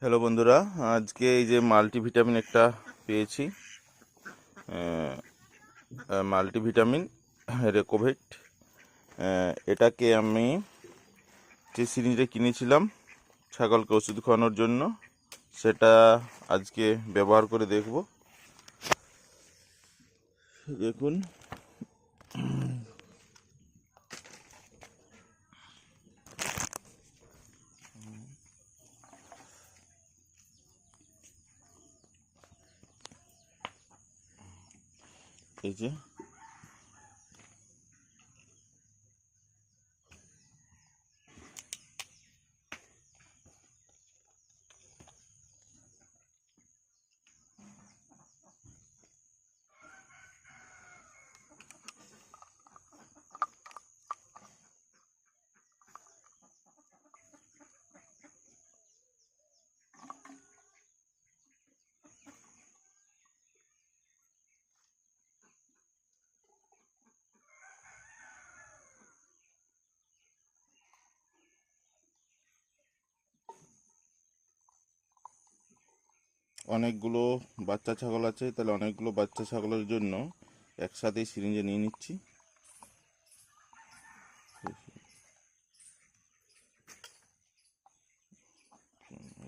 Hello বন্ধুরা, আজকে এই যে মাল্টিভিটামিন একটা পেয়েছি। মাল্টিভিটামিন রেকোভেট। এটাকে আমি যে সিরিঞ্জে কিনেছিলাম ছাগলকে ওষুধ খাওয়ানোর জন্য, সেটা আজকে ব্যবহার করে দেখব। দেখুন, এই যে অনেকগুলো বাচ্চা ছাগল আছে, তাহলে অনেকগুলো বাচ্চা ছাগলের জন্য একসাথেই সিরিঞ্জে নিয়ে নিচ্ছি।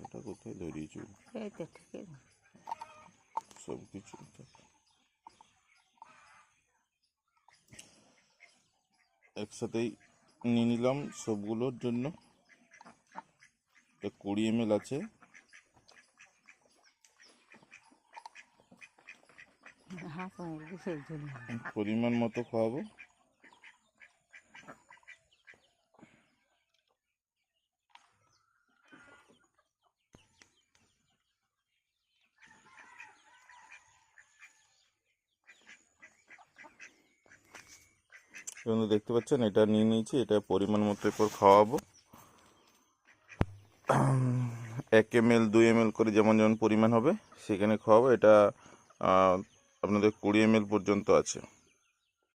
এটা কোথায় ধরিয়েছি? সব কিছু একসাথেই নিয়ে নিলাম সবগুলোর জন্য। 20 ml আছে। পরিমাণ মতো খাওয়াবো। বন্ধু দেখতে পাচ্ছেন, এটা নিয়ে নিয়েছি। এটা পরিমাণ মতো এরপর খাওয়াবো। 1 ml 2 ml করে যেমন যেমন পরিমাণ হবে সেখানে খাওয়াবো। এটা আপনাদের 20 ml পর্যন্ত আছে।